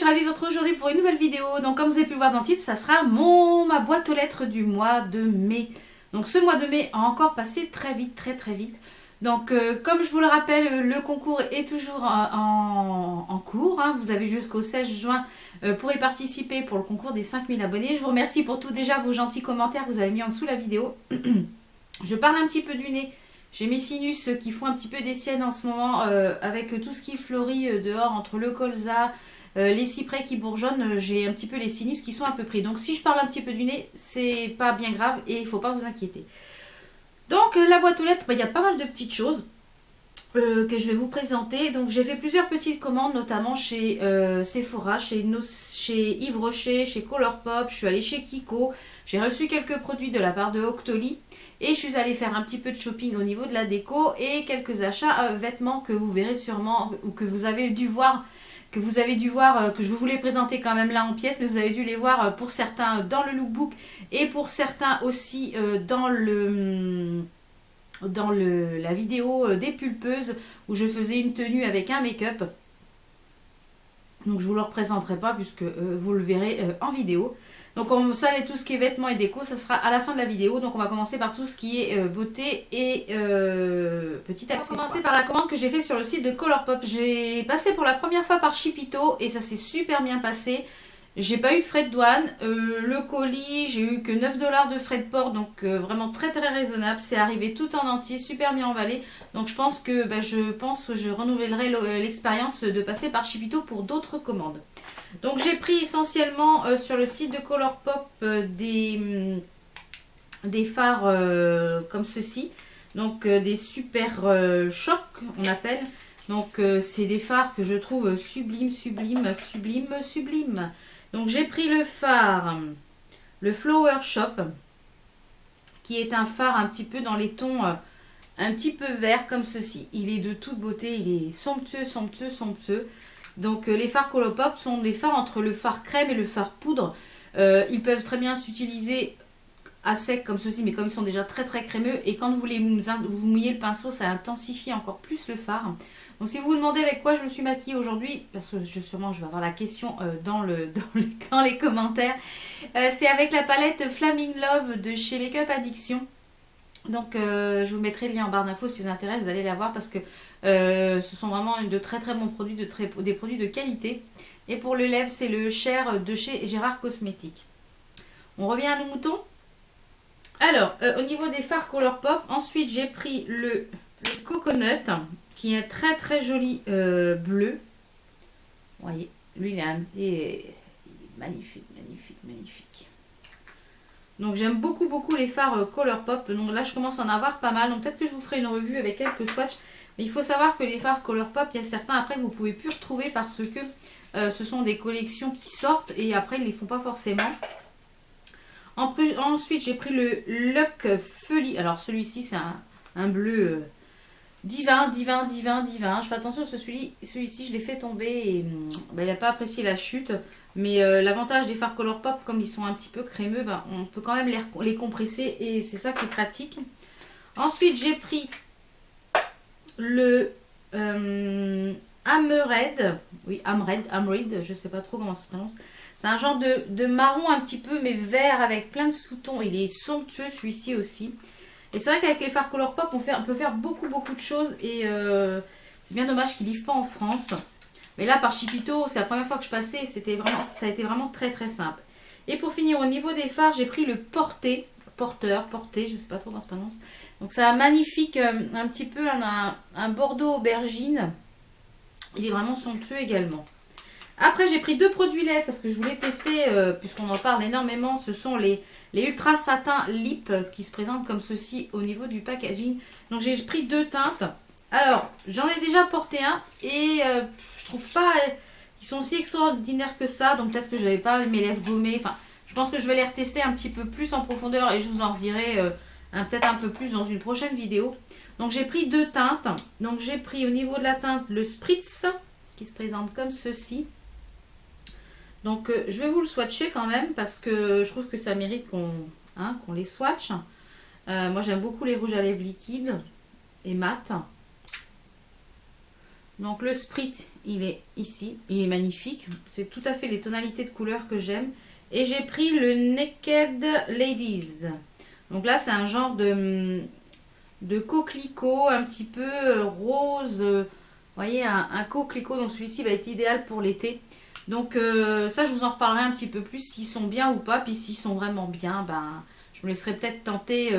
suis ravie de vous retrouver aujourd'hui pour une nouvelle vidéo. Donc comme vous avez pu le voir dans le titre, ça sera ma boîte aux lettres du mois de mai. Donc ce mois de mai a encore passé très vite, très vite. Donc comme je vous le rappelle, le concours est toujours en cours. Hein. Vous avez jusqu'au 16 juin pour y participer pour le concours des 5000 abonnés. Je vous remercie pour tout déjà vos gentils commentaires que vous avez mis en dessous la vidéo. Je parle un petit peu du nez. J'ai mes sinus qui font un petit peu des siennes en ce moment avec tout ce qui fleurit dehors entre le colza, les cyprès qui bourgeonnent. J'ai un petit peu les sinus qui sont un peu pris. Donc si je parle un petit peu du nez, c'est pas bien grave et il ne faut pas vous inquiéter. Donc la boîte aux lettres, il y a pas mal de petites choses que je vais vous présenter. Donc j'ai fait plusieurs petites commandes, notamment chez Sephora, chez Yves Rocher, chez Colourpop. Je suis allée chez Kiko. J'ai reçu quelques produits de la part de Octoly. Et je suis allée faire un petit peu de shopping au niveau de la déco et quelques achats vêtements que vous verrez sûrement ou que vous avez dû voir, que je vous voulais présenter quand même là en pièces, mais vous avez dû les voir pour certains dans le lookbook et pour certains aussi dans la vidéo des pulpeuses où je faisais une tenue avec un make-up. Donc je ne vous le représenterai pas puisque vous le verrez en vidéo. Donc ça et tout ce qui est vêtements et déco, ça sera à la fin de la vidéo. Donc on va commencer par tout ce qui est beauté et petit accessoire. On va commencer par la commande que j'ai fait sur le site de Colourpop. J'ai passé pour la première fois par Chipito et ça s'est super bien passé. J'ai pas eu de frais de douane. Le colis, j'ai eu que 9 $ de frais de port, donc vraiment très raisonnable. C'est arrivé tout en entier, super bien emballé. Donc je pense que je renouvellerai l'expérience de passer par Chipito pour d'autres commandes. Donc j'ai pris essentiellement sur le site de Colourpop des fards comme ceci. Donc des super chocs on appelle. Donc c'est des fards que je trouve sublimes. Donc j'ai pris le phare, le Flower Shop, qui est un phare un petit peu dans les tons un petit peu vert comme ceci. Il est de toute beauté, il est somptueux. Donc les fards Colourpop sont des fards entre le fard crème et le fard poudre. Ils peuvent très bien s'utiliser à sec comme ceci, mais comme ils sont déjà très crémeux, et quand vous mouillez le pinceau, ça intensifie encore plus le fard. Donc si vous vous demandez avec quoi je me suis maquillée aujourd'hui, parce que sûrement je vais avoir la question dans les commentaires, c'est avec la palette Flaming Love de chez Make Up Addiction. Donc je vous mettrai le lien en barre d'infos si ça vous intéresse, vous allez la voir parce que ce sont vraiment de très bons produits, des produits de qualité. Et pour le lèvre, c'est le Cher de chez Gérard Cosmétiques. On revient à nos moutons. Alors, au niveau des fards Colourpop, ensuite j'ai pris le Coconut, qui est très joli bleu. Vous voyez, lui il est un petit... magnifique. Donc j'aime beaucoup les fards Colourpop. Donc là je commence à en avoir pas mal. Donc peut-être que je vous ferai une revue avec quelques swatchs. Mais il faut savoir que les fards Colourpop, il y a certains après que vous ne pouvez plus retrouver parce que ce sont des collections qui sortent et après ils ne les font pas forcément. Ensuite j'ai pris le Luck Feuilly. Alors celui-ci c'est un bleu divin. Je fais attention parce que celui-ci je l'ai fait tomber et il n'a pas apprécié la chute. Mais l'avantage des fards Colourpop, comme ils sont un petit peu crémeux, on peut quand même les compresser et c'est ça qui est pratique. Ensuite j'ai pris le Amred, je sais pas trop comment ça se prononce. C'est un genre de marron un petit peu mais vert avec plein de sous-tons. Il est somptueux celui-ci aussi. Et c'est vrai qu'avec les fards Colourpop on peut faire beaucoup de choses et c'est bien dommage qu'ils ne livrent pas en France. Mais là par Chipito, c'est la première fois que je passais, ça a été vraiment très simple. Et pour finir au niveau des fards, j'ai pris le porté, je sais pas trop comment ça se prononce. Donc c'est un magnifique, un petit peu un bordeaux aubergine. Il est vraiment somptueux également. Après j'ai pris 2 produits lèvres parce que je voulais tester, puisqu'on en parle énormément. Ce sont les Ultra Satin Lip qui se présentent comme ceci au niveau du packaging. Donc j'ai pris 2 teintes. Alors j'en ai déjà porté un et je trouve pas qu'ils sont si extraordinaires que ça. Donc peut-être que je n'avais pas mes lèvres gommées. Enfin je pense que je vais les retester un petit peu plus en profondeur et je vous en redirai peut-être un peu plus dans une prochaine vidéo. Donc j'ai pris 2 teintes. Donc j'ai pris au niveau de la teinte le Spritz qui se présente comme ceci. Donc je vais vous le swatcher quand même parce que je trouve que ça mérite qu'on les swatche. Moi j'aime beaucoup les rouges à lèvres liquides et mat. Donc le Sprit, il est ici. Il est magnifique. C'est tout à fait les tonalités de couleurs que j'aime. Et j'ai pris le Naked Ladies. Donc là, c'est un genre de coquelicot un petit peu rose. Vous voyez, un coquelicot. Donc celui-ci va être idéal pour l'été. Donc ça, je vous en reparlerai un petit peu plus s'ils sont bien ou pas. Puis s'ils sont vraiment bien, ben, je me laisserai peut-être tenter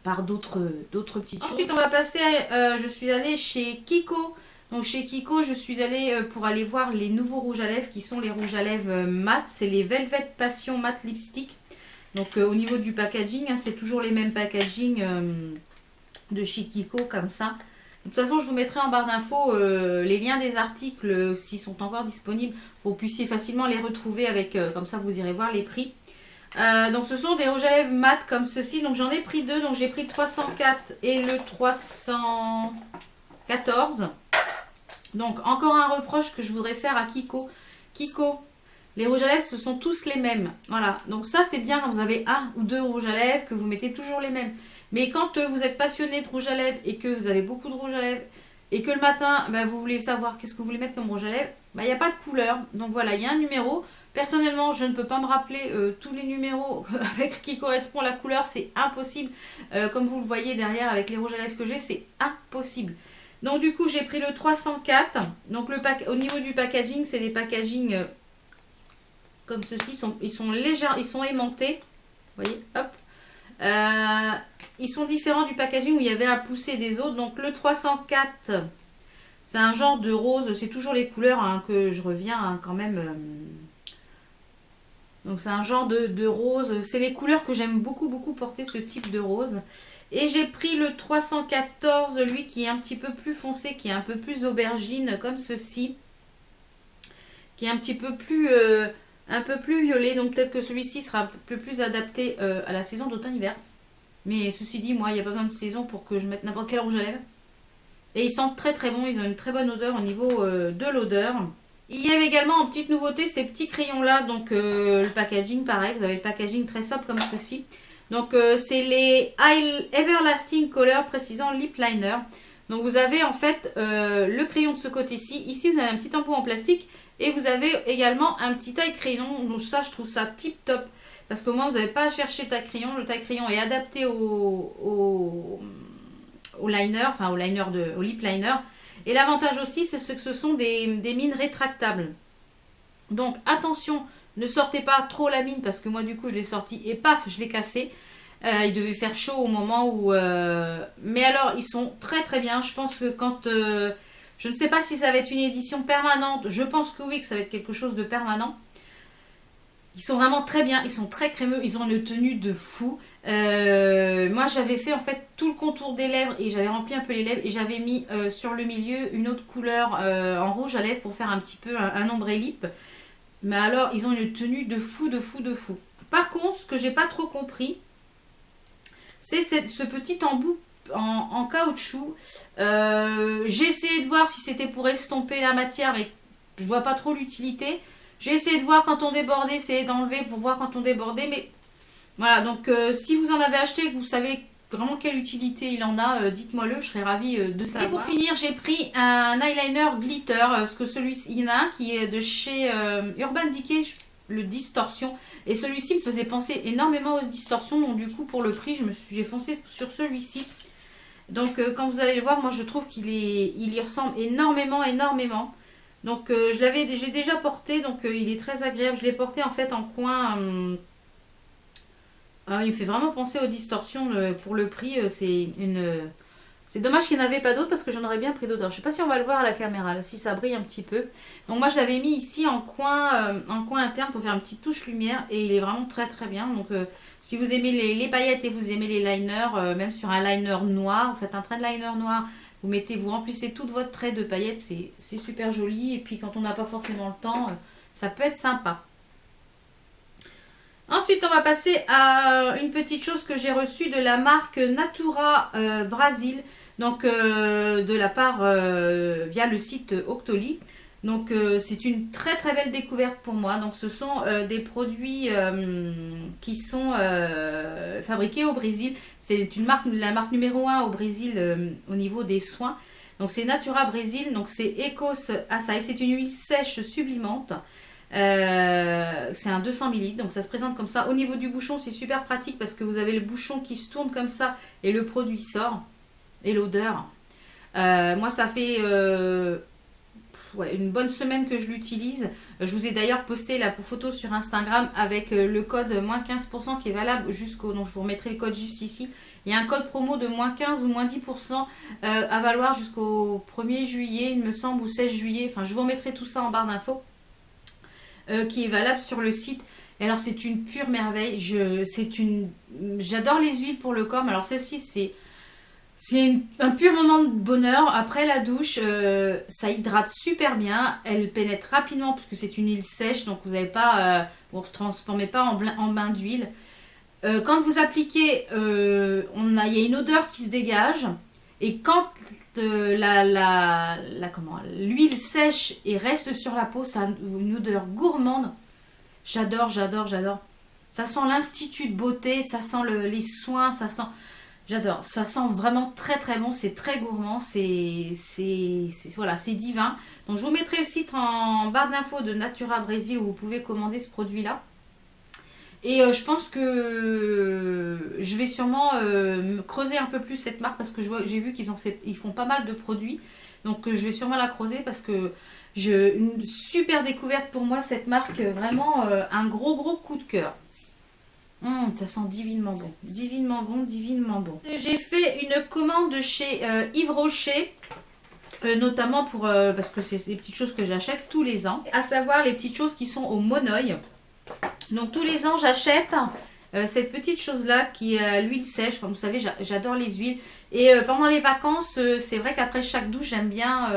par d'autres petites choses. Ensuite, on va passer, je suis allée chez Kiko. Donc chez Kiko, je suis allée pour aller voir les nouveaux rouges à lèvres qui sont les rouges à lèvres mat. C'est les Velvet Passion Matte Lipstick. Donc au niveau du packaging, hein, c'est toujours les mêmes packaging de chez Kiko comme ça. De toute façon, je vous mettrai en barre d'infos les liens des articles s'ils sont encore disponibles pour que vous puissiez facilement les retrouver avec, comme ça vous irez voir les prix. Donc ce sont des rouges à lèvres mat comme ceci. Donc j'en ai pris deux. Donc j'ai pris le 304 et le 314. Donc encore un reproche que je voudrais faire à Kiko. Kiko, les rouges à lèvres ce sont tous les mêmes. Voilà. Donc ça c'est bien quand vous avez un ou deux rouges à lèvres que vous mettez toujours les mêmes. Mais quand vous êtes passionné de rouge à lèvres et que vous avez beaucoup de rouge à lèvres et que le matin ben, vous voulez savoir qu'est-ce que vous voulez mettre comme rouge à lèvres, ben, il n'y a pas de couleur. Donc voilà, il y a un numéro. Personnellement, je ne peux pas me rappeler tous les numéros avec qui correspond la couleur, c'est impossible. Comme vous le voyez derrière avec les rouges à lèvres que j'ai, c'est impossible. Donc du coup, j'ai pris le 304. Donc au niveau du packaging, c'est des packaging comme ceci. Ils sont légers, ils sont aimantés. Vous voyez, hop. Ils sont différents du packaging où il y avait à pousser des autres. Donc le 304, c'est un genre de rose. C'est toujours les couleurs hein, que je reviens hein, quand même. Donc c'est un genre de rose. C'est les couleurs que j'aime beaucoup porter ce type de rose. Et j'ai pris le 314, lui qui est un petit peu plus foncé, qui est un peu plus aubergine comme ceci. Qui est un petit peu plus violet. Donc peut-être que celui-ci sera un peu plus adapté à la saison d'automne-hiver. Mais ceci dit, moi il n'y a pas besoin de saison pour que je mette n'importe quel rouge à lèvres. Et ils sentent très très bon. Ils ont une très bonne odeur au niveau de l'odeur. Il y avait également en petite nouveauté ces petits crayons là, donc le packaging pareil, vous avez le packaging très sobre comme ceci. Donc c'est les Everlasting Color précisant Lip Liner. Donc vous avez en fait le crayon de ce côté-ci, ici vous avez un petit embout en plastique et vous avez également un petit taille crayon, donc ça je trouve ça tip top. Parce qu'au moins vous n'avez pas à chercher taille crayon, le taille crayon est adapté au liner, enfin au lip liner. Et l'avantage aussi, c'est que ce sont des mines rétractables. Donc attention, ne sortez pas trop la mine parce que moi du coup je l'ai sorti et paf, je l'ai cassé. Il devait faire chaud au moment où... Mais alors, ils sont très très bien. Je pense que quand... je ne sais pas si ça va être une édition permanente. Je pense que oui, que ça va être quelque chose de permanent. Ils sont vraiment très bien, ils sont très crémeux, ils ont une tenue de fou. Moi j'avais fait en fait tout le contour des lèvres et j'avais rempli un peu les lèvres et j'avais mis sur le milieu une autre couleur en rouge à lèvres pour faire un petit peu un ombre et lip. Mais alors ils ont une tenue de fou, de fou, de fou. Par contre, ce que j'ai pas trop compris, c'est ce petit embout en caoutchouc. J'ai essayé de voir si c'était pour estomper la matière, mais je vois pas trop l'utilité. J'ai essayé de voir quand on débordait, essayer d'enlever pour voir quand on débordait, mais voilà, donc si vous en avez acheté et que vous savez vraiment quelle utilité il en a, dites-moi le, je serais ravie de savoir. Et pour finir, j'ai pris un eyeliner glitter, parce que celui-ci, il y en a un qui est de chez Urban Decay, le Distorsion, et celui-ci me faisait penser énormément aux distorsions, donc du coup pour le prix, j'ai foncé sur celui-ci. Donc quand vous allez le voir, moi je trouve qu'il y ressemble énormément. Donc j'ai déjà porté, donc il est très agréable. Je l'ai porté en fait en coin. Il me fait vraiment penser aux distorsions pour le prix. C'est dommage qu'il n'y en avait pas d'autres parce que j'en aurais bien pris d'autres. Je ne sais pas si on va le voir à la caméra, là, si ça brille un petit peu. Donc moi je l'avais mis ici en coin interne pour faire une petite touche lumière et il est vraiment très très bien. Donc si vous aimez les paillettes et vous aimez les liners, même sur un liner noir, vous faites un trait de liner noir. Vous remplissez tout votre trait de paillettes, c'est super joli. Et puis quand on n'a pas forcément le temps, ça peut être sympa. Ensuite, on va passer à une petite chose que j'ai reçue de la marque Natura Brasil. Donc de la part via le site Octoly. Donc c'est une très très belle découverte pour moi. Donc ce sont des produits qui sont fabriqués au Brésil. C'est une marque, la marque numéro 1 au Brésil au niveau des soins. Donc c'est Natura Brésil, donc c'est Ecos Açaí. C'est une huile sèche sublimante. C'est un 200 ml, donc ça se présente comme ça. Au niveau du bouchon, c'est super pratique parce que vous avez le bouchon qui se tourne comme ça et le produit sort. Et l'odeur. Moi, ça fait une bonne semaine que je l'utilise. Je vous ai d'ailleurs posté la photo sur Instagram avec le code moins 15% qui est valable jusqu'au... Donc je vous remettrai le code juste ici. Il y a un code promo de moins 15 ou moins 10% à valoir jusqu'au 1er juillet, il me semble, ou 16 juillet. Enfin, je vous remettrai tout ça en barre d'infos. Qui est valable sur le site. Et alors, c'est une pure merveille. J'adore les huiles pour le corps. Mais alors, celle-ci, c'est un pur moment de bonheur. Après la douche, ça hydrate super bien. Elle pénètre rapidement puisque c'est une huile sèche. Donc, vous n'avez pas, vous ne transformez pas en bain d'huile. Quand vous appliquez, il y a une odeur qui se dégage. Et quand l'huile sèche et reste sur la peau, ça a une odeur gourmande. J'adore, j'adore, j'adore. Ça sent l'institut de beauté, ça sent les soins, ça sent... J'adore, ça sent vraiment très très bon, c'est très gourmand, voilà, c'est divin. Donc je vous mettrai le site en barre d'infos de Natura Brésil où vous pouvez commander ce produit-là. Et je pense que je vais sûrement creuser un peu plus cette marque parce que j'ai vu qu'ils font pas mal de produits. Donc je vais sûrement la creuser parce que une super découverte pour moi cette marque, vraiment un gros coup de cœur. Ça sent divinement bon, divinement bon, divinement bon. J'ai fait une commande chez Yves Rocher. Notamment parce que c'est des petites choses que j'achète tous les ans. À savoir les petites choses qui sont au monoeil. Donc tous les ans j'achète cette petite chose là qui est l'huile sèche. Comme vous savez, j'adore les huiles. Et pendant les vacances, c'est vrai qu'après chaque douche j'aime bien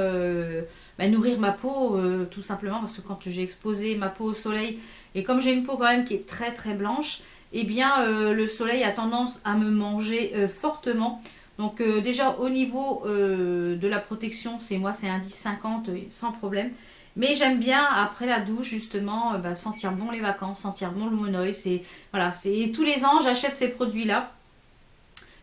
nourrir ma peau tout simplement. Parce que quand j'ai exposé ma peau au soleil, et comme j'ai une peau quand même qui est très très blanche, et bien le soleil a tendance à me manger fortement. Donc déjà au niveau de la protection, c'est un 10-50 sans problème. Mais j'aime bien après la douche justement sentir bon les vacances, sentir bon le monoeil. Tous les ans j'achète ces produits-là.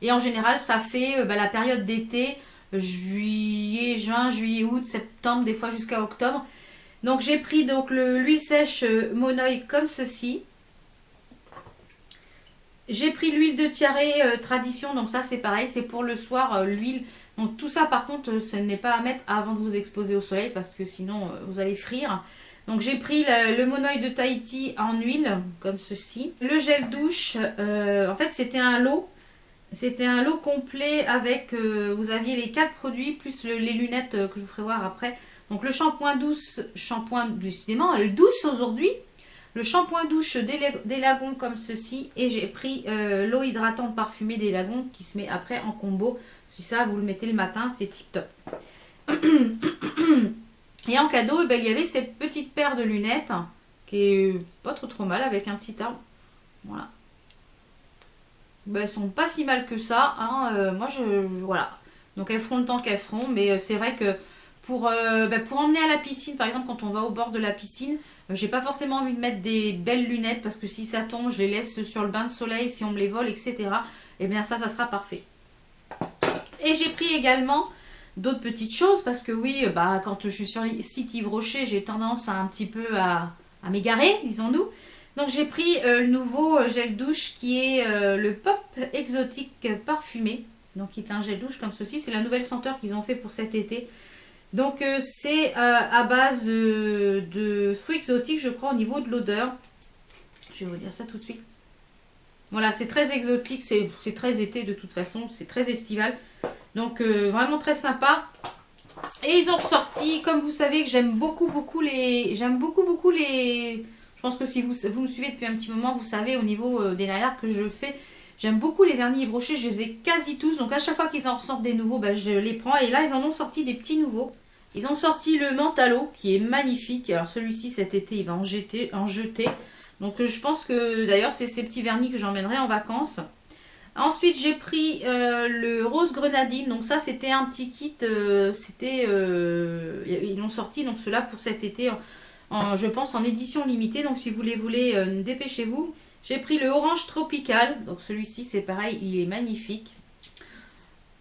Et en général ça fait la période d'été, juin, juillet, août, septembre, des fois jusqu'à octobre. Donc j'ai pris donc l'huile sèche monoeil comme ceci. J'ai pris l'huile de tiare tradition, donc ça c'est pareil, c'est pour le soir l'huile. Donc tout ça par contre ce n'est pas à mettre avant de vous exposer au soleil parce que sinon vous allez frire. Donc j'ai pris le monoeil de Tahiti en huile comme ceci. Le gel douche, en fait c'était un lot. C'était un lot complet avec, vous aviez les 4 produits plus les lunettes que je vous ferai voir après. Donc le shampoing douce, décidément douce aujourd'hui. Le shampoing douche des lagons comme ceci. Et j'ai pris l'eau hydratante parfumée des lagons qui se met après en combo. Si ça, vous le mettez le matin, c'est tip top. Et en cadeau, il y avait cette petite paire de lunettes qui est pas trop mal avec un petit arbre. Voilà. Elles sont pas si mal que ça. Hein. Moi, voilà. Donc elles feront le temps qu'elles feront. Mais c'est vrai que pour emmener à la piscine, par exemple, quand on va au bord de la piscine, j'ai pas forcément envie de mettre des belles lunettes parce que si ça tombe, je les laisse sur le bain de soleil, si on me les vole, etc. Et bien ça sera parfait. Et j'ai pris également d'autres petites choses parce que oui, quand je suis sur le site Yves Rocher, j'ai tendance un petit peu à m'égarer, disons-nous. Donc j'ai pris le nouveau gel douche qui est le Pop Exotique parfumé. Donc il est un gel douche comme ceci. C'est la nouvelle senteur qu'ils ont fait pour cet été. Donc c'est à base de fruits exotiques, je crois, au niveau de l'odeur. Je vais vous dire ça tout de suite. Voilà, c'est très exotique, c'est très été de toute façon, c'est très estival. Donc vraiment très sympa. Et ils ont ressorti, comme vous savez que j'aime beaucoup les... Je pense que si vous me suivez depuis un petit moment, vous savez au niveau des layers que je fais, j'aime beaucoup les vernis Yves Rocher, je les ai quasi tous. Donc à chaque fois qu'ils en ressortent des nouveaux, je les prends. Et là, ils en ont sorti des petits nouveaux. Ils ont sorti le Mentalo qui est magnifique. Alors celui-ci cet été, il va en jeter. Donc je pense que d'ailleurs, c'est ces petits vernis que j'emmènerai en vacances. Ensuite, j'ai pris le rose grenadine. Donc ça, c'était un petit kit. Ils l'ont sorti, donc cela pour cet été, je pense en édition limitée. Donc si vous les voulez, dépêchez-vous. J'ai pris le orange tropical. Donc celui-ci, c'est pareil, il est magnifique.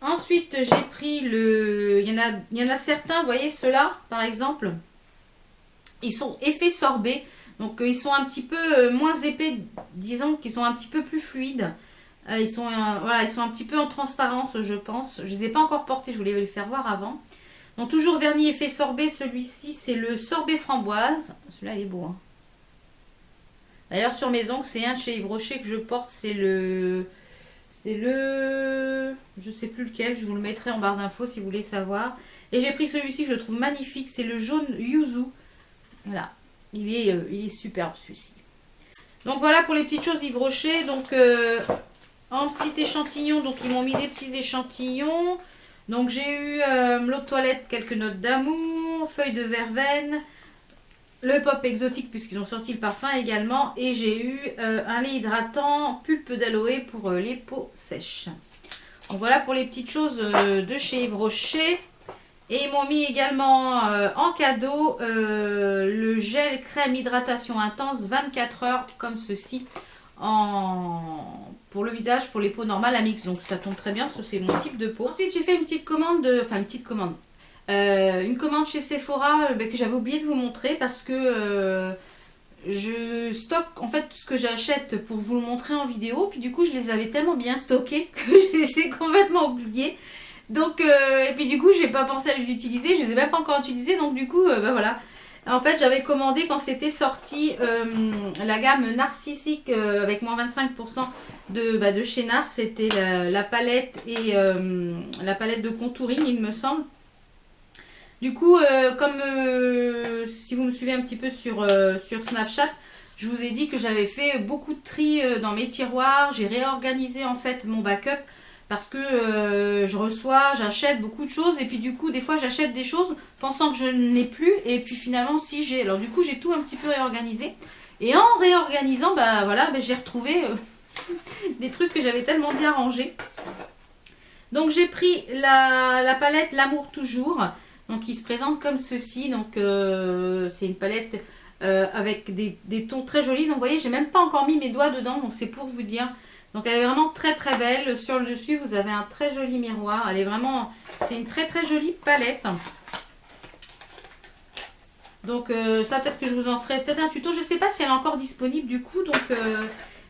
Ensuite, j'ai pris le... Il y en a certains, vous voyez, ceux-là, par exemple. Ils sont effet sorbet. Donc ils sont un petit peu moins épais, disons qu'ils sont un petit peu plus fluides. Voilà, ils sont un petit peu en transparence, je pense. Je ne les ai pas encore portés, je voulais les faire voir avant. Donc toujours vernis effet sorbet, celui-ci c'est le sorbet framboise. Celui-là il est beau. Hein. D'ailleurs sur mes ongles, c'est un de chez Yves Rocher que je porte, c'est le... Je sais plus lequel, je vous le mettrai en barre d'infos si vous voulez savoir. Et j'ai pris celui-ci que je trouve magnifique, c'est le jaune yuzu. Voilà, il est superbe celui-ci. Donc voilà pour les petites choses Yves Rocher. Donc en petit échantillon, donc ils m'ont mis des petits échantillons. Donc j'ai eu l'eau de toilette, quelques notes d'amour, feuilles de verveine, le pop exotique puisqu'ils ont sorti le parfum également. Et j'ai eu un lait hydratant, pulpe d'aloe pour les peaux sèches. Donc voilà pour les petites choses de chez Yves Rocher. Et ils m'ont mis également en cadeau le gel crème hydratation intense 24 heures comme ceci pour le visage, pour les peaux normales à mix. Donc ça tombe très bien parce que c'est mon type de peau. Ensuite j'ai fait une petite commande, une commande chez Sephora que j'avais oublié de vous montrer parce que je stocke en fait ce que j'achète pour vous le montrer en vidéo. Puis du coup je les avais tellement bien stockés que je les ai complètement oubliés. Donc, et puis du coup, j'ai pas pensé à les utiliser, je les ai même pas encore utilisés, donc du coup, bah voilà. En fait, j'avais commandé quand c'était sorti la gamme narcissique avec moins 25% de chez Nars, c'était la palette et la palette de contouring, il me semble. Du coup, comme si vous me suivez un petit peu sur Snapchat, je vous ai dit que j'avais fait beaucoup de tri dans mes tiroirs, j'ai réorganisé en fait mon backup. Parce que j'achète beaucoup de choses et puis du coup des fois j'achète des choses pensant que je n'ai plus et puis finalement si j'ai. Alors du coup j'ai tout un petit peu réorganisé et en réorganisant j'ai retrouvé des trucs que j'avais tellement bien rangés. Donc j'ai pris la palette L'amour toujours, donc qui se présente comme ceci. Donc c'est une palette avec des tons très jolis. Donc vous voyez j'ai même pas encore mis mes doigts dedans, donc c'est pour vous dire. Donc elle est vraiment très très belle. Sur le dessus, vous avez un très joli miroir. Elle est vraiment... C'est une très très jolie palette. Donc ça peut-être que je vous en ferai peut-être un tuto. Je ne sais pas si elle est encore disponible du coup. Donc,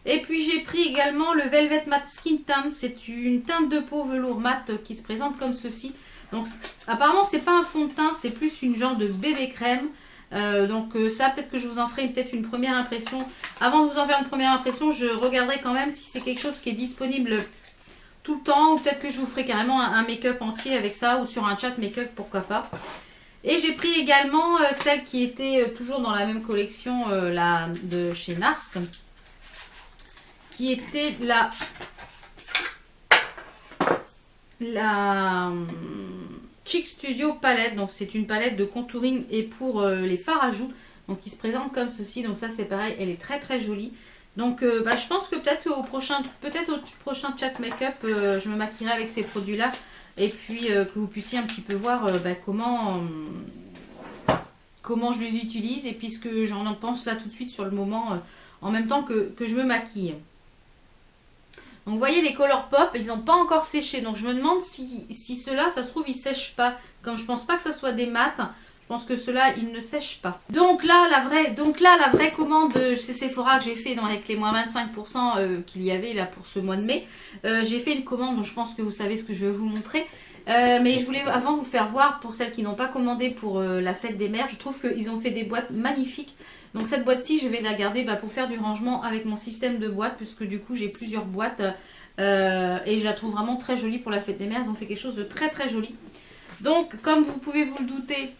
et puis j'ai pris également le Velvet Matte Skin Tint. C'est une teinte de peau velours mat qui se présente comme ceci. Donc apparemment c'est pas un fond de teint, c'est plus une genre de bébé crème. Donc ça peut-être que je vous en ferai peut-être une première impression. Avant de vous en faire une première impression, je regarderai quand même si c'est quelque chose qui est disponible tout le temps. Ou peut-être que je vous ferai carrément un make-up entier avec ça. Ou sur un chat make-up, pourquoi pas. Et j'ai pris également celle qui était toujours dans la même collection de chez Nars. Qui était la Chic Studio palette. Donc c'est une palette de contouring et pour les fards à joues. Donc qui se présente comme ceci. Donc ça c'est pareil, elle est très très jolie. Donc je pense que peut-être au prochain chat make-up, je me maquillerai avec ces produits là. Et puis que vous puissiez un petit peu voir comment je les utilise. Et puis ce que j'en pense là tout de suite sur le moment en même temps que je me maquille. Donc vous voyez les Color Pop, ils n'ont pas encore séché. Donc je me demande si ceux-là, ça se trouve, ils ne sèchent pas. Comme je pense pas que ça soit des mats, je pense que ceux-là, ils ne sèchent pas. Donc là, la vraie commande chez Sephora que j'ai fait avec les moins 25% qu'il y avait là pour ce mois de mai. J'ai fait une commande, donc je pense que vous savez ce que je vais vous montrer. Mais je voulais avant vous faire voir pour celles qui n'ont pas commandé pour la fête des mères. Je trouve qu'ils ont fait des boîtes magnifiques. Donc cette boîte-ci, je vais la garder pour faire du rangement avec mon système de boîtes. Puisque du coup, j'ai plusieurs boîtes. Et je la trouve vraiment très jolie pour la fête des mères. Ils ont fait quelque chose de très très joli. Donc comme vous pouvez vous le douter...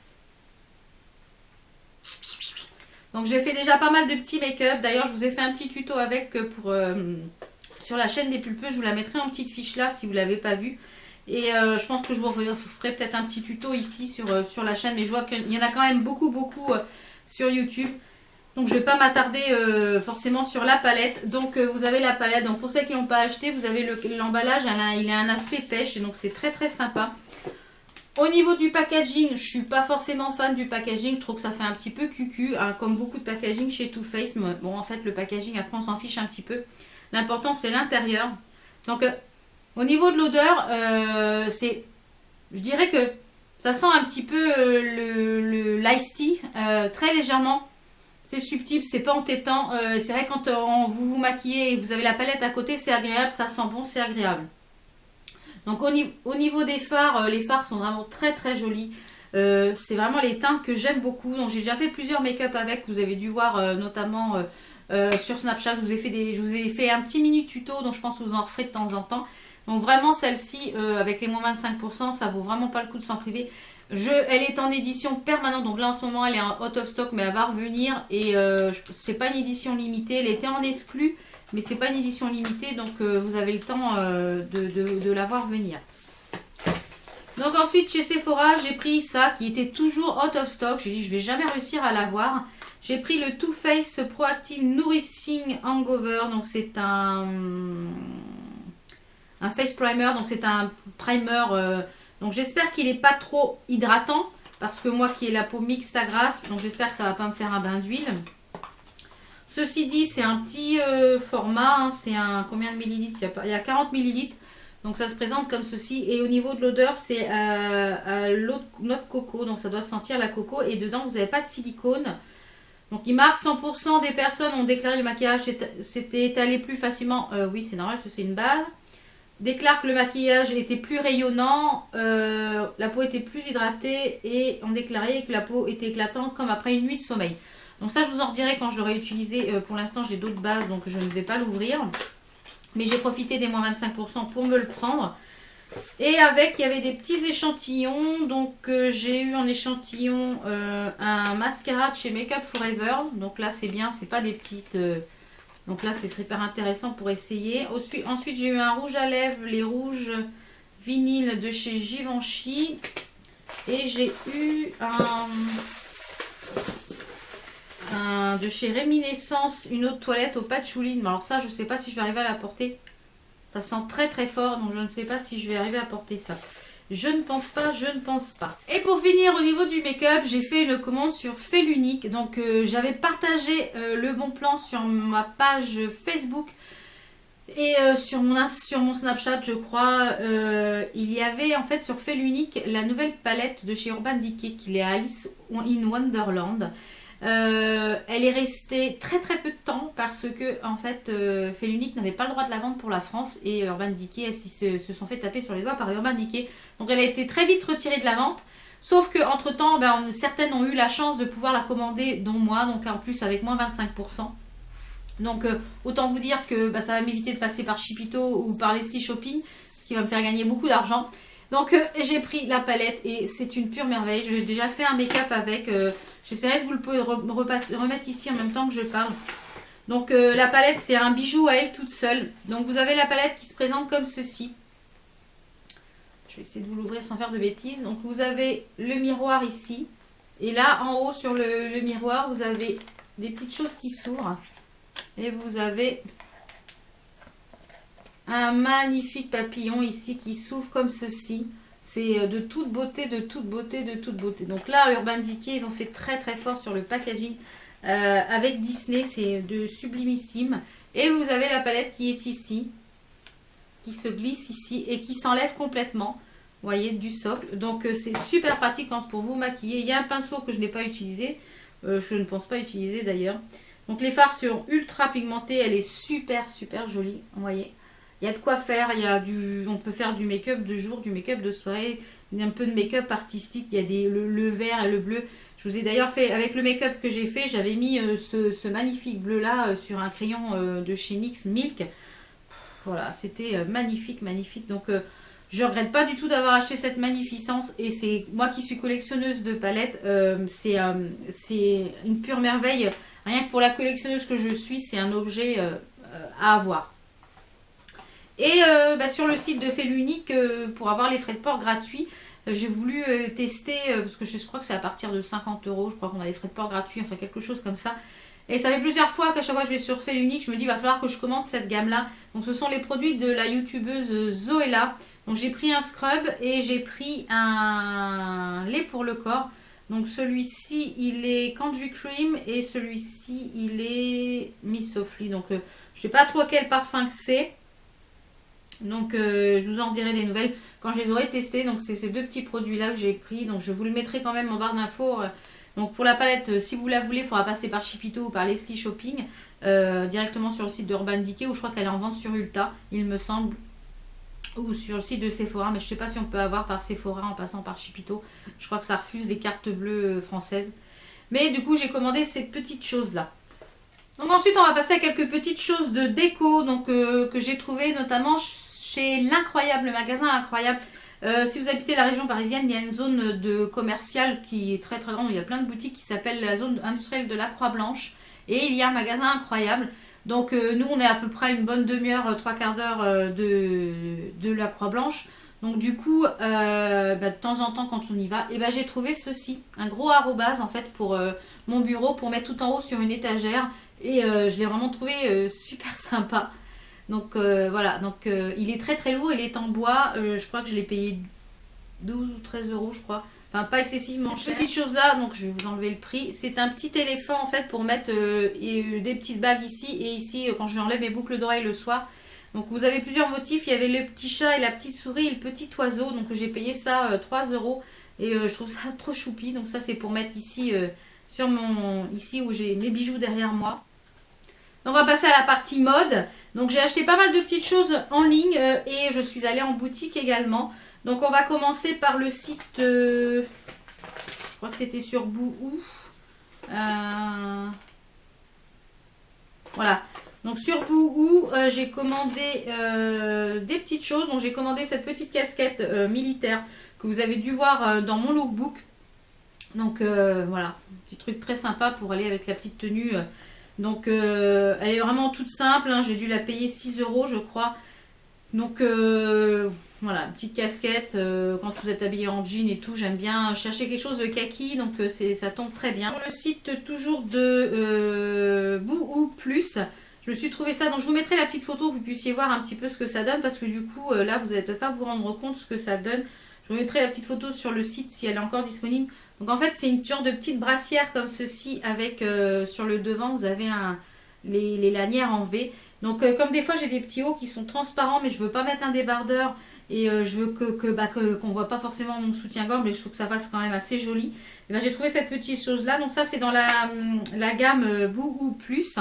Donc j'ai fait déjà pas mal de petits make-up. D'ailleurs, je vous ai fait un petit tuto avec sur la chaîne des pulpeux. Je vous la mettrai en petite fiche là si vous ne l'avez pas vue. Et je pense que je vous ferai peut-être un petit tuto ici sur la chaîne. Mais je vois qu'il y en a quand même beaucoup sur YouTube. Donc je ne vais pas m'attarder forcément sur la palette. Donc vous avez la palette. Donc pour ceux qui n'ont pas acheté, vous avez l'emballage. Il a un aspect pêche. Donc c'est très très sympa. Au niveau du packaging, je ne suis pas forcément fan du packaging. Je trouve que ça fait un petit peu cucu. Hein, comme beaucoup de packaging chez Too Faced. Mais bon, en fait le packaging, après on s'en fiche un petit peu. L'important c'est l'intérieur. Donc au niveau de l'odeur, je dirais que ça sent un petit peu l'ice tea. Très légèrement. C'est subtil, c'est pas entêtant. C'est vrai quand vous maquillez et que vous avez la palette à côté, c'est agréable, ça sent bon, c'est agréable. Donc au niveau des fards, les fards sont vraiment très très jolis. C'est vraiment les teintes que j'aime beaucoup. Donc j'ai déjà fait plusieurs make-up avec, vous avez dû voir notamment sur Snapchat. Je vous ai fait un petit mini tuto, donc je pense que vous en referez de temps en temps. Donc vraiment celle-ci, avec les moins 25%, ça vaut vraiment pas le coup de s'en priver. Elle est en édition permanente, donc là en ce moment elle est en out of stock, mais elle va revenir et c'est pas une édition limitée, elle était en exclu, mais c'est pas une édition limitée, donc vous avez le temps de la voir venir. Donc ensuite chez Sephora, j'ai pris ça qui était toujours out of stock, j'ai dit je vais jamais réussir à l'avoir. J'ai pris le Too Faced Proactive Nourishing Hangover, donc c'est un face primer, donc c'est un primer. Donc j'espère qu'il n'est pas trop hydratant. Parce que moi qui ai la peau mixte à grasse. Donc j'espère que ça ne va pas me faire un bain d'huile. Ceci dit, c'est un petit format. Hein, c'est un combien de millilitres? Il y a 40 millilitres. Donc ça se présente comme ceci. Et au niveau de l'odeur, c'est l'eau de noix de coco. Donc ça doit sentir la coco. Et dedans, vous n'avez pas de silicone. Donc il marque 100% des personnes ont déclaré le maquillage s'était étalé plus facilement. Oui, c'est normal que c'est une base. Déclare que le maquillage était plus rayonnant, la peau était plus hydratée et on déclarait que la peau était éclatante comme après une nuit de sommeil. Donc ça je vous en redirai quand je l'aurai utilisé. Pour l'instant j'ai d'autres bases donc je ne vais pas l'ouvrir. Mais j'ai profité des moins 25% pour me le prendre. Et avec il y avait des petits échantillons. Donc j'ai eu en échantillon un mascara de chez Make Up Forever. Donc là c'est bien, c'est pas des petites... Donc là, c'est super intéressant pour essayer. Ensuite, j'ai eu un rouge à lèvres, les rouges vinyle de chez Givenchy. Et j'ai eu de chez Réminiscence, une eau de toilette au patchouli. Alors ça, je ne sais pas si je vais arriver à la porter. Ça sent très très fort, donc je ne sais pas si je vais arriver à porter ça. Je ne pense pas, je ne pense pas. Et pour finir, au niveau du make-up, j'ai fait une commande sur Fait l'Unique. Donc j'avais partagé le bon plan sur ma page Facebook et sur mon Snapchat, je crois. Il y avait en fait sur Fait l'Unique la nouvelle palette de chez Urban Decay qui est Alice in Wonderland. Elle est restée très très peu de temps parce que en fait Fait l'Unique n'avait pas le droit de la vendre pour la France et Urban Decay se sont fait taper sur les doigts par Urban Decay. Donc elle a été très vite retirée de la vente. Sauf que entre temps, certaines ont eu la chance de pouvoir la commander, dont moi, donc en plus avec moins 25%. Donc autant vous dire que ça va m'éviter de passer par Chipito ou par Leslie Shopping, ce qui va me faire gagner beaucoup d'argent. Donc j'ai pris la palette et c'est une pure merveille. J'ai déjà fait un make-up avec. J'essaierai de vous le remettre ici en même temps que je parle. Donc la palette c'est un bijou à elle toute seule. Donc vous avez la palette qui se présente comme ceci. Je vais essayer de vous l'ouvrir sans faire de bêtises. Donc vous avez le miroir ici. Et là en haut sur le miroir vous avez des petites choses qui s'ouvrent. Et vous avez un magnifique papillon ici qui s'ouvre comme ceci. C'est de toute beauté, de toute beauté, de toute beauté. Donc là, Urban Decay, ils ont fait très très fort sur le packaging. Avec Disney, c'est de sublimissime. Et vous avez la palette qui est ici. Qui se glisse ici et qui s'enlève complètement. Vous voyez, du socle. Donc c'est super pratique pour vous maquiller. Il y a un pinceau que je n'ai pas utilisé. Je ne pense pas utiliser d'ailleurs. Donc les fards sont ultra pigmentés. Elle est super super jolie. Vous voyez. Il y a de quoi faire, on peut faire du make-up de jour, du make-up de soirée, un peu de make-up artistique, il y a le vert et le bleu. Je vous ai d'ailleurs fait, avec le make-up que j'ai fait, j'avais mis ce magnifique bleu là sur un crayon de chez NYX Milk. Voilà, c'était magnifique, magnifique. Donc je regrette pas du tout d'avoir acheté cette magnificence et c'est moi qui suis collectionneuse de palettes, c'est une pure merveille. Rien que pour la collectionneuse que je suis, c'est un objet à avoir. Et sur le site de Fait l'Unique, pour avoir les frais de port gratuits, j'ai voulu tester, parce que je crois que c'est à partir de 50 €, je crois qu'on a les frais de port gratuits, enfin quelque chose comme ça. Et ça fait plusieurs fois qu'à chaque fois que je vais sur Fait l'Unique, je me dis il va falloir que je commande cette gamme-là. Donc ce sont les produits de la youtubeuse Zoella. Donc j'ai pris un scrub et j'ai pris un lait pour le corps. Donc celui-ci il est Candy Cream et celui-ci il est Miss Softly. Donc je ne sais pas trop quel parfum que c'est. Donc je vous en dirai des nouvelles quand je les aurai testés. Donc c'est ces deux petits produits là que j'ai pris. Donc je vous le mettrai quand même en barre d'infos. Donc pour la palette, si vous la voulez, il faudra passer par Chipito ou par Leslie Shopping. Directement sur le site de Urban Decay, où je crois qu'elle est en vente sur Ulta, il me semble. Ou sur le site de Sephora, mais je ne sais pas si on peut avoir par Sephora en passant par Chipito. Je crois que ça refuse les cartes bleues françaises. Mais du coup j'ai commandé ces petites choses là. Donc ensuite on va passer à quelques petites choses de déco donc, que j'ai trouvées notamment chez l'Incroyable, le magasin L'Incroyable. Si vous habitez la région parisienne, il y a une zone de commerciale qui est très très grande, où il y a plein de boutiques qui s'appelle la zone industrielle de la Croix-Blanche. Et il y a un magasin Incroyable. Donc nous on est à peu près une bonne demi-heure, trois quarts d'heure de la Croix-Blanche. Donc du coup, de temps en temps quand on y va, et j'ai trouvé ceci, un gros arrobase en fait pour mon bureau, pour mettre tout en haut sur une étagère. Et je l'ai vraiment trouvé super sympa. Donc voilà, donc il est très très lourd, il est en bois, je crois que je l'ai payé 12 ou 13 euros je crois. Enfin pas excessivement cher. Petite chose là, donc je vais vous enlever le prix. C'est un petit éléphant en fait pour mettre des petites bagues ici et ici quand je enlève mes boucles d'oreilles le soir. Donc vous avez plusieurs motifs, il y avait le petit chat et la petite souris et le petit oiseau. Donc j'ai payé ça 3 euros et je trouve ça trop choupi. Donc ça c'est pour mettre ici sur mon ici où j'ai mes bijoux derrière moi. Donc on va passer à la partie mode. Donc j'ai acheté pas mal de petites choses en ligne et je suis allée en boutique également. Donc on va commencer par le site, je crois que c'était sur Boohoo. Voilà. Donc sur Boohoo, j'ai commandé des petites choses. Donc j'ai commandé cette petite casquette militaire que vous avez dû voir dans mon lookbook. Donc voilà, petit truc très sympa pour aller avec la petite tenue. Donc elle est vraiment toute simple, hein. J'ai dû la payer 6 euros je crois. Donc voilà, petite casquette, quand vous êtes habillé en jean et tout, j'aime bien chercher quelque chose de kaki, donc ça tombe très bien. Sur le site toujours de Boohoo Plus, je me suis trouvé ça, donc je vous mettrai la petite photo, que vous puissiez voir un petit peu ce que ça donne, parce que du coup là vous n'allez peut-être pas vous rendre compte ce que ça donne. Je vous mettrai la petite photo sur le site si elle est encore disponible. Donc en fait c'est une genre de petite brassière comme ceci avec sur le devant vous avez les lanières en V. Donc comme des fois j'ai des petits hauts qui sont transparents mais je veux pas mettre un débardeur et je veux qu'on voit pas forcément mon soutien-gorge, mais je trouve que ça fasse quand même assez joli. Et j'ai trouvé cette petite chose là. Donc ça c'est dans la gamme Boohoo Plus.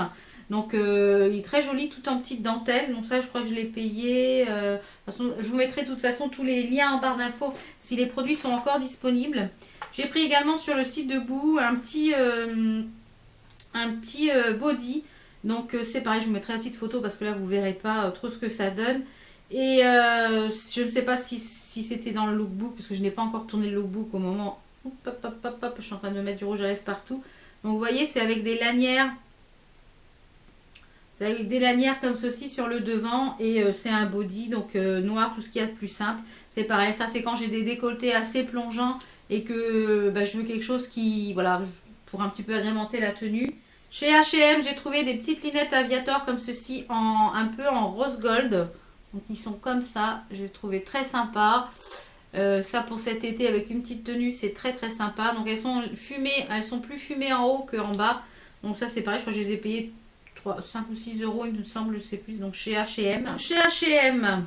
Donc il est très joli, tout en petite dentelle. Donc ça je crois que je l'ai payé. De toute façon, je vous mettrai de toute façon tous les liens en barre d'infos si les produits sont encore disponibles. J'ai pris également sur le site de Boohoo un petit body. Donc c'est pareil, je vous mettrai une petite photo parce que là vous verrez pas trop ce que ça donne. Et je ne sais pas si c'était dans le lookbook parce que je n'ai pas encore tourné le lookbook au moment. Hop, hop, hop, hop, hop, je suis en train de mettre du rouge à lèvres partout. Donc vous voyez, c'est avec des lanières. C'est avec des lanières comme ceci sur le devant et c'est un body, donc noir, tout ce qu'il y a de plus simple. C'est pareil, ça c'est quand j'ai des décolletés assez plongeants et que je veux quelque chose qui, voilà, pour un petit peu agrémenter la tenue. Chez H&M, j'ai trouvé des petites lunettes aviator comme ceci, un peu en rose gold. Donc ils sont comme ça, j'ai trouvé très sympa. Ça pour cet été avec une petite tenue, c'est très très sympa. Donc elles sont fumées, elles sont plus fumées en haut qu'en bas. Donc ça c'est pareil, je crois que je les ai payées 5 ou 6 euros, il me semble, je sais plus. Donc chez H&M. Chez H&M.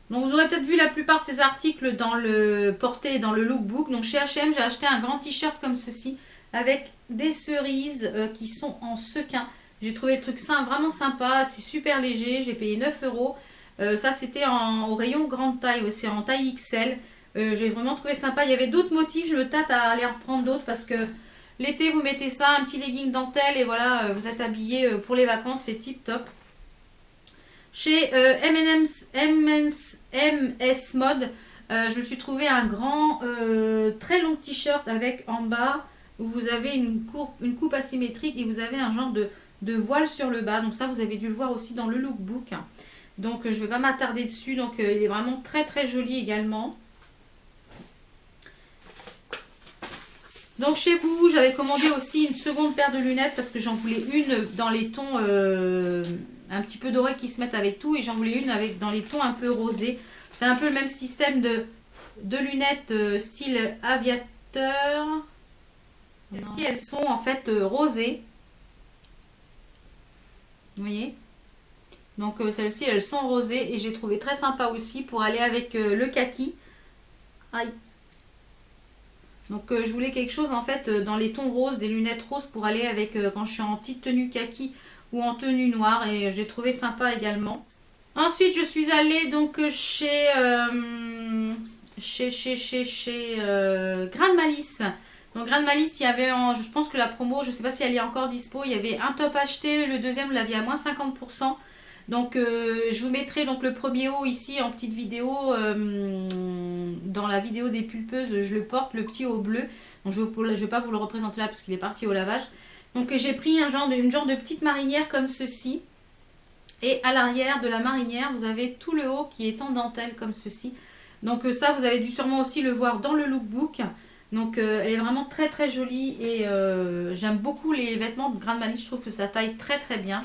Donc vous aurez peut-être vu la plupart de ces articles dans le porté dans le lookbook. Donc chez H&M, j'ai acheté un grand t-shirt comme ceci avec des cerises qui sont en sequin. J'ai trouvé le truc vraiment sympa, c'est super léger, j'ai payé 9 euros. Ça c'était au rayon grande taille, c'est en taille XL. J'ai vraiment trouvé sympa. Il y avait d'autres motifs, je me tâte à aller en reprendre d'autres parce que l'été vous mettez ça, un petit legging dentelle et voilà, vous êtes habillé pour les vacances, c'est tip top. Chez MS Mode, je me suis trouvé un grand, très long t-shirt avec en bas où vous avez une coupe asymétrique et vous avez un genre de voile sur le bas. Donc ça, vous avez dû le voir aussi dans le lookbook. Donc je ne vais pas m'attarder dessus. Donc il est vraiment très très joli également. Donc chez vous, j'avais commandé aussi une seconde paire de lunettes parce que j'en voulais une dans les tons un petit peu dorés qui se mettent avec tout. Et j'en voulais une avec dans les tons un peu rosés. C'est un peu le même système de lunettes style aviateur. Celles-ci, elles sont en fait rosées. Vous voyez? Donc celles-ci, elles sont rosées et j'ai trouvé très sympa aussi pour aller avec le kaki. Aïe. Donc je voulais quelque chose en fait dans les tons roses, des lunettes roses pour aller avec quand je suis en petite tenue kaki ou en tenue noire et j'ai trouvé sympa également. Ensuite je suis allée donc chez Grain de Malice. Donc Grain de Malice, il y avait, je pense que la promo, je ne sais pas si elle est encore dispo, il y avait un top acheté, le deuxième vous l'aviez à moins 50%. Donc je vous mettrai donc le premier haut ici en petite vidéo, dans la vidéo des pulpeuses, je le porte, le petit haut bleu. Donc je ne vais pas vous le représenter là parce qu'il est parti au lavage. Donc j'ai pris une genre de petite marinière comme ceci. Et à l'arrière de la marinière, vous avez tout le haut qui est en dentelle comme ceci. Donc ça, vous avez dû sûrement aussi le voir dans le lookbook. Donc elle est vraiment très très jolie et j'aime beaucoup les vêtements de Grain de Malice, je trouve que ça taille très très bien.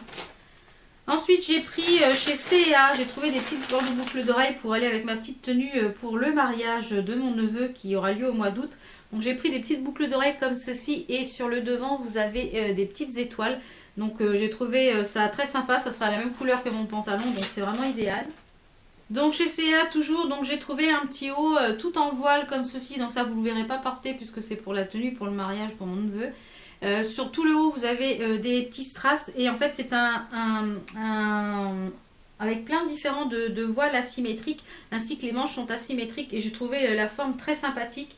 Ensuite, j'ai pris chez C&A, j'ai trouvé des petites boucles d'oreilles pour aller avec ma petite tenue pour le mariage de mon neveu qui aura lieu au mois d'août. Donc j'ai pris des petites boucles d'oreilles comme ceci et sur le devant, vous avez des petites étoiles. Donc j'ai trouvé ça très sympa, ça sera la même couleur que mon pantalon, donc c'est vraiment idéal. Donc chez C&A toujours, donc j'ai trouvé un petit haut tout en voile comme ceci, donc ça vous ne le verrez pas porter puisque c'est pour la tenue, pour le mariage, pour mon neveu. Sur tout le haut, vous avez des petits strass et en fait c'est avec plein de différents de voiles asymétriques ainsi que les manches sont asymétriques et j'ai trouvé la forme très sympathique.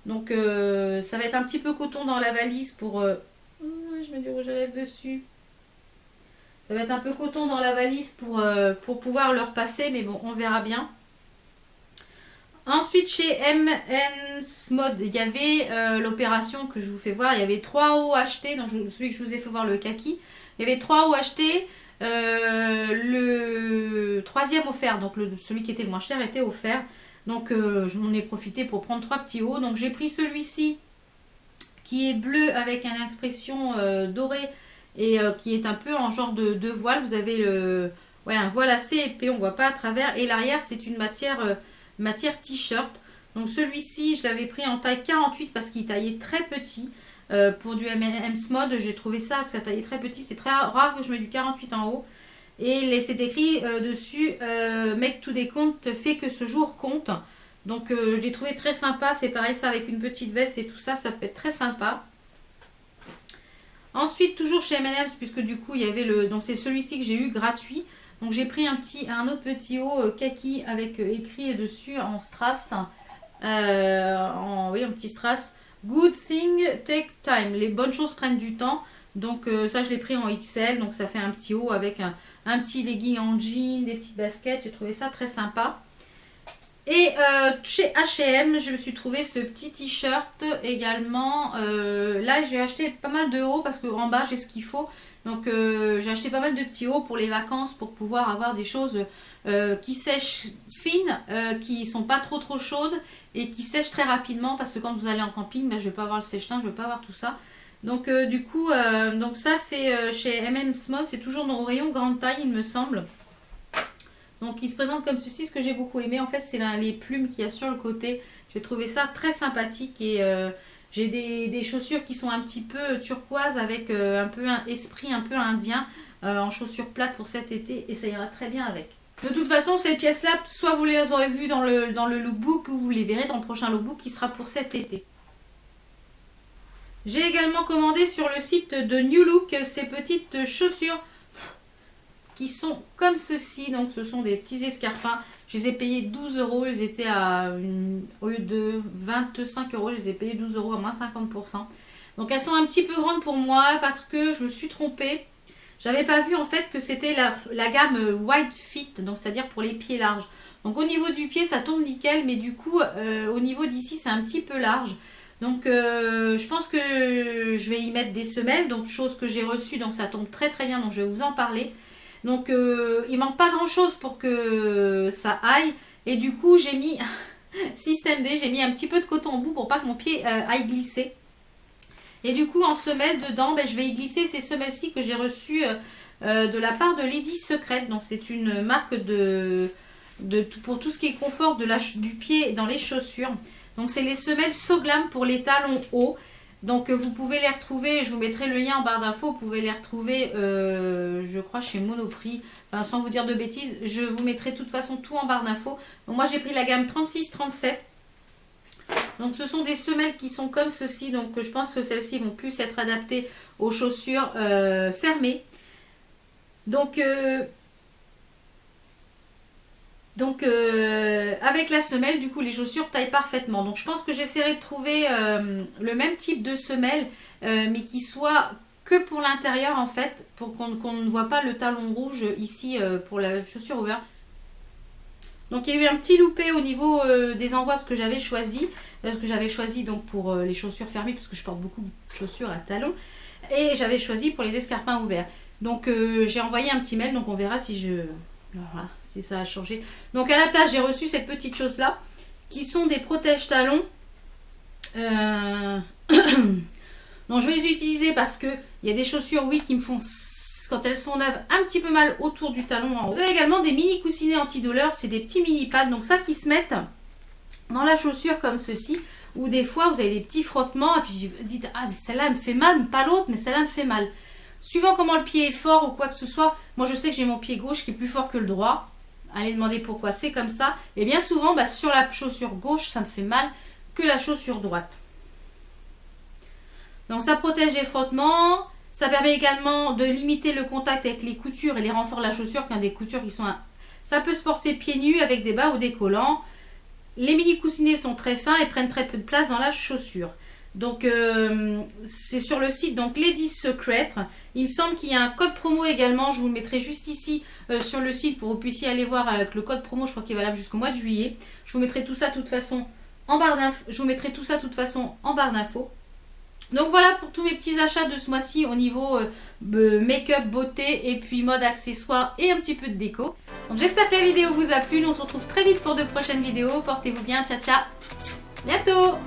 Donc ça va être un petit peu coton dans la valise pour... je mets du rouge à lèvres dessus. Ça va être un peu coton dans la valise pour pouvoir le repasser mais bon on verra bien. Ensuite, chez M&M's Mode, il y avait l'opération que je vous fais voir. Il y avait 3 hauts achetés, donc celui que je vous ai fait voir, le kaki. Il y avait 3 hauts achetés. Le troisième offert, donc celui qui était le moins cher était offert. Donc, je m'en ai profité pour prendre 3 petits hauts. Donc, j'ai pris celui-ci qui est bleu avec une expression dorée et qui est un peu en genre de voile. Vous avez un voile assez épais, on ne voit pas à travers. Et l'arrière, c'est une matière t-shirt. Donc celui-ci, je l'avais pris en taille 48 parce qu'il taillait très petit. Pour du M&M's Mode, j'ai trouvé ça, que ça taillait très petit. C'est très rare que je mets du 48 en haut. Et c'est écrit dessus, Make Today Count, fait que ce jour compte. Donc je l'ai trouvé très sympa. C'est pareil, ça avec une petite veste et tout ça, ça peut être très sympa. Ensuite, toujours chez M&M's, puisque du coup, il y avait donc c'est celui-ci que j'ai eu gratuit. Donc j'ai pris un autre petit haut kaki avec écrit dessus en strass, un petit strass. Good thing take time. Les bonnes choses prennent du temps. Donc ça je l'ai pris en XL. Donc ça fait un petit haut avec un petit legging en jean, des petites baskets. J'ai trouvé ça très sympa. Et chez H&M, je me suis trouvé ce petit t-shirt également. Là j'ai acheté pas mal de hauts parce qu'en bas j'ai ce qu'il faut. Donc j'ai acheté pas mal de petits hauts pour les vacances pour pouvoir avoir des choses qui sèchent fines, qui sont pas trop chaudes et qui sèchent très rapidement parce que quand vous allez en camping, je vais pas avoir le sèche-linge, je vais pas avoir tout ça. Donc du coup, donc ça c'est chez M&M's Mode, c'est toujours dans le rayon grande taille il me semble. Donc il se présente comme ceci, ce que j'ai beaucoup aimé en fait c'est les plumes qu'il y a sur le côté. J'ai trouvé ça très sympathique et... j'ai des chaussures qui sont un petit peu turquoise avec un peu un esprit un peu indien en chaussures plates pour cet été et ça ira très bien avec. De toute façon, ces pièces-là, soit vous les aurez vues dans le lookbook ou vous les verrez dans le prochain lookbook qui sera pour cet été. J'ai également commandé sur le site de New Look ces petites chaussures qui sont comme ceci. Donc ce sont des petits escarpins. Je les ai payés 12 €. Ils étaient au lieu de 25 €, je les ai payés 12 € à moins 50%. Donc elles sont un petit peu grandes pour moi parce que je me suis trompée. J'avais pas vu en fait que c'était la gamme Wide Fit, donc c'est-à-dire pour les pieds larges. Donc au niveau du pied ça tombe nickel, mais du coup au niveau d'ici c'est un petit peu large. Donc je pense que je vais y mettre des semelles, donc chose que j'ai reçue, donc ça tombe très très bien, donc je vais vous en parler. Donc il manque pas grand chose pour que ça aille. Et du coup j'ai mis, système D, j'ai mis un petit peu de coton en bout pour pas que mon pied aille glisser. Et du coup, en semelle, dedans, ben, je vais y glisser ces semelles-ci que j'ai reçues de la part de Lady Secret. Donc, c'est une marque pour tout ce qui est confort du pied dans les chaussures. Donc, c'est les semelles So Glam pour les talons hauts. Donc, vous pouvez les retrouver, je vous mettrai le lien en barre d'infos. Vous pouvez les retrouver, je crois, chez Monoprix. Enfin, sans vous dire de bêtises, je vous mettrai de toute façon tout en barre d'infos. Donc, moi, j'ai pris la gamme 36-37. Donc ce sont des semelles qui sont comme ceci. Donc je pense que celles-ci vont plus être adaptées aux chaussures fermées. Donc avec la semelle, du coup les chaussures taillent parfaitement. Donc je pense que j'essaierai de trouver le même type de semelle, mais qui soit que pour l'intérieur en fait, pour qu'on ne voit pas le talon rouge ici pour la chaussure ouverte. Donc il y a eu un petit loupé au niveau des envois, ce que j'avais choisi. Ce que j'avais choisi donc pour les chaussures fermées, parce que je porte beaucoup de chaussures à talons. Et j'avais choisi pour les escarpins ouverts. Donc j'ai envoyé un petit mail, donc on verra si voilà, si ça a changé. Donc à la place, j'ai reçu cette petite chose-là, qui sont des protège-talons. Donc je vais les utiliser parce qu'il y a des chaussures, oui, qui me font... quand elles sont neuves, un petit peu mal autour du talon en haut. Vous avez également des mini coussinets antidouleurs, c'est des petits mini pads, donc ça qui se mettent dans la chaussure comme ceci, ou des fois vous avez des petits frottements et puis vous dites ah celle-là me fait mal, pas l'autre, mais celle-là me fait mal. Suivant comment le pied est fort ou quoi que ce soit, moi je sais que j'ai mon pied gauche qui est plus fort que le droit. Allez demander pourquoi c'est comme ça. Et bien souvent sur la chaussure gauche ça me fait mal que la chaussure droite. Donc ça protège des frottements. Ça permet également de limiter le contact avec les coutures et les renforts de la chaussure, qui ont des coutures qui sont... Ça peut se porter pieds nus avec des bas ou des collants. Les mini coussinets sont très fins et prennent très peu de place dans la chaussure. Donc c'est sur le site donc Lady Secret. Il me semble qu'il y a un code promo également. Je vous le mettrai juste ici sur le site pour que vous puissiez aller voir avec le code promo. Je crois qu'il est valable jusqu'au mois de juillet. Je vous mettrai tout ça de toute façon en barre d'infos. Donc voilà pour tous mes petits achats de ce mois-ci au niveau make-up, beauté et puis mode accessoires et un petit peu de déco. Donc j'espère que la vidéo vous a plu. Nous on se retrouve très vite pour de prochaines vidéos. Portez-vous bien, ciao ciao. Bientôt.